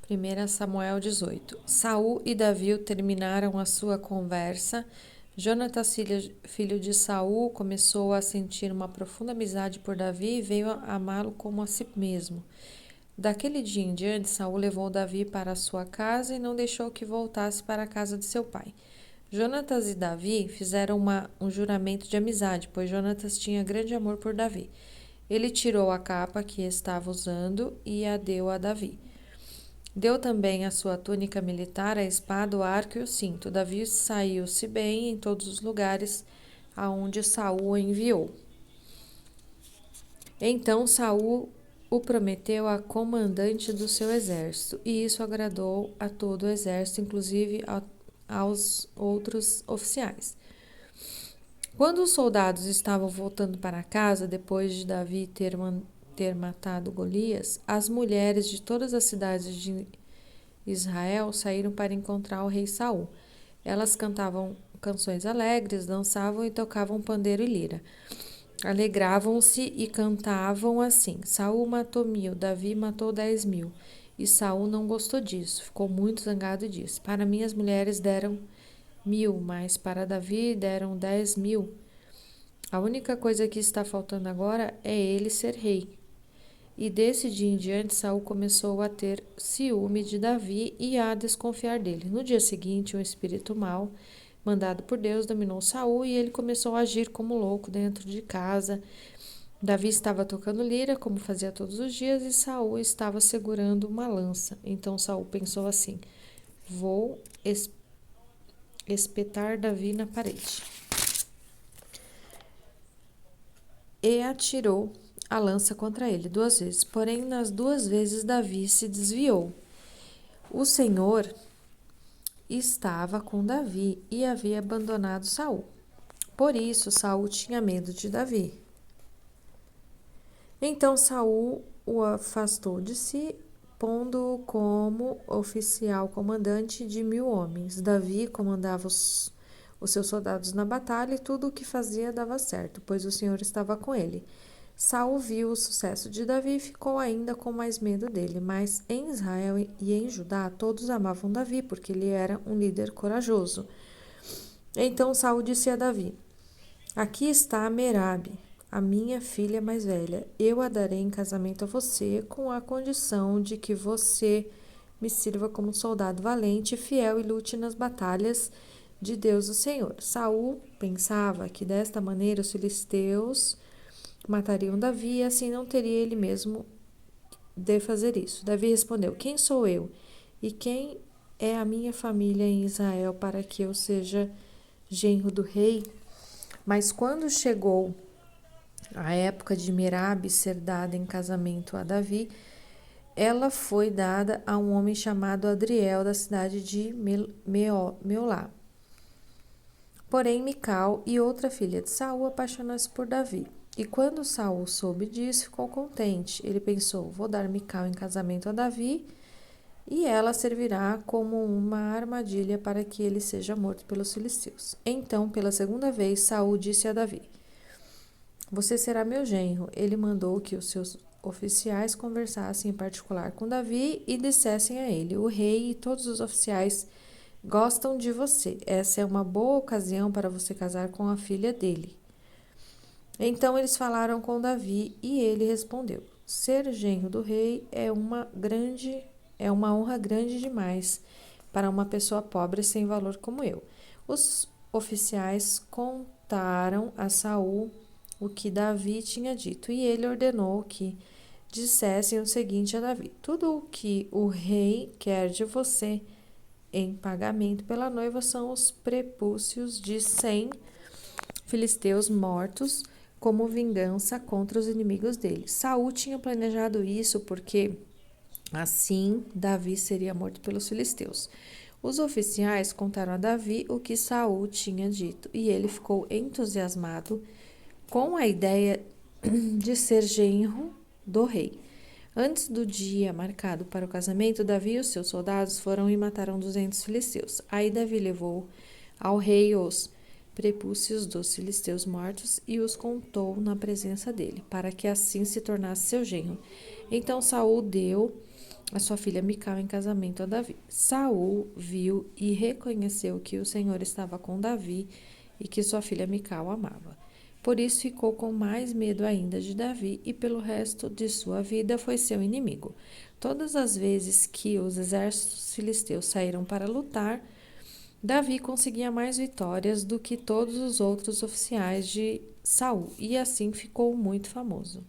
1 Samuel 18. Saul e Davi terminaram a sua conversa. Jonatas, filho de Saul, começou a sentir uma profunda amizade por Davi e veio a amá-lo como a si mesmo. Daquele dia em diante, Saul levou Davi para a sua casa e não deixou que voltasse para a casa de seu pai. Jonatas e Davi fizeram um juramento de amizade, pois Jonatas tinha grande amor por Davi. Ele tirou a capa que estava usando e a deu a Davi. Deu também a sua túnica militar, a espada, o arco e o cinto. Davi saiu-se bem em todos os lugares aonde Saul o enviou. Então Saul o prometeu a comandante do seu exército, e isso agradou a todo o exército, inclusive aos outros oficiais. Quando os soldados estavam voltando para casa, depois de Davi ter matado Golias, as mulheres de todas as cidades de Israel saíram para encontrar o rei Saul. Elas cantavam canções alegres, dançavam e tocavam pandeiro e lira. Alegravam-se e cantavam assim: Saul matou 1000, Davi matou 10.000. E Saul não gostou disso, ficou muito zangado e disse: Para mim as mulheres deram 1000, mas para Davi deram 10.000. A única coisa que está faltando agora é ele ser rei. E desse dia em diante, Saul começou a ter ciúme de Davi e a desconfiar dele. No dia seguinte, um espírito mau, mandado por Deus, dominou Saul e ele começou a agir como louco dentro de casa. Davi estava tocando lira, como fazia todos os dias, e Saul estava segurando uma lança. Então Saul pensou assim: vou espetar Davi na parede. E atirou a lança contra ele 2 vezes. Porém, nas 2 vezes Davi se desviou. O Senhor estava com Davi e havia abandonado Saul. Por isso, Saul tinha medo de Davi. Então Saul o afastou de si, pondo-o como oficial comandante de 1000 homens. Davi comandava os seus soldados na batalha e tudo o que fazia dava certo, pois o Senhor estava com ele. Saul viu o sucesso de Davi e ficou ainda com mais medo dele, mas em Israel e em Judá todos amavam Davi, porque ele era um líder corajoso. Então Saul disse a Davi: Aqui está Merabe, a minha filha mais velha. Eu a darei em casamento a você, com a condição de que você me sirva como soldado valente, fiel e lute nas batalhas de Deus o Senhor. Saul pensava que desta maneira os filisteus matariam Davi e assim não teria ele mesmo de fazer isso. Davi respondeu: Quem sou eu e quem é a minha família em Israel para que eu seja genro do rei? Mas quando chegou a época de Merabe ser dada em casamento a Davi, ela foi dada a um homem chamado Adriel, da cidade de Meolá. Porém, Mical e outra filha de Saul apaixonou-se por Davi. E quando Saul soube disso, ficou contente. Ele pensou: vou dar Mical em casamento a Davi e ela servirá como uma armadilha para que ele seja morto pelos filisteus. Então, pela segunda vez, Saul disse a Davi: Você será meu genro. Ele mandou que os seus oficiais conversassem em particular com Davi e dissessem a ele: O rei e todos os oficiais gostam de você. Essa é uma boa ocasião para você casar com a filha dele. Então eles falaram com Davi e ele respondeu: Ser genro do rei é uma honra grande demais para uma pessoa pobre sem valor como eu. Os oficiais contaram a Saul o que Davi tinha dito e ele ordenou que dissessem o seguinte a Davi: Tudo o que o rei quer de você em pagamento pela noiva são os prepúcios de 100 filisteus mortos como vingança contra os inimigos dele. Saul tinha planejado isso porque assim Davi seria morto pelos filisteus. Os oficiais contaram a Davi o que Saul tinha dito e ele ficou entusiasmado com a ideia de ser genro do rei. Antes do dia marcado para o casamento, Davi e os seus soldados foram e mataram 200 filisteus. Aí Davi levou ao rei os prepúcios dos filisteus mortos e os contou na presença dele, para que assim se tornasse seu genro. Então Saul deu a sua filha Mical em casamento a Davi. Saul viu e reconheceu que o Senhor estava com Davi e que sua filha Mical amava. Por isso ficou com mais medo ainda de Davi e pelo resto de sua vida foi seu inimigo. Todas as vezes que os exércitos filisteus saíram para lutar, Davi conseguia mais vitórias do que todos os outros oficiais de Saul e assim ficou muito famoso.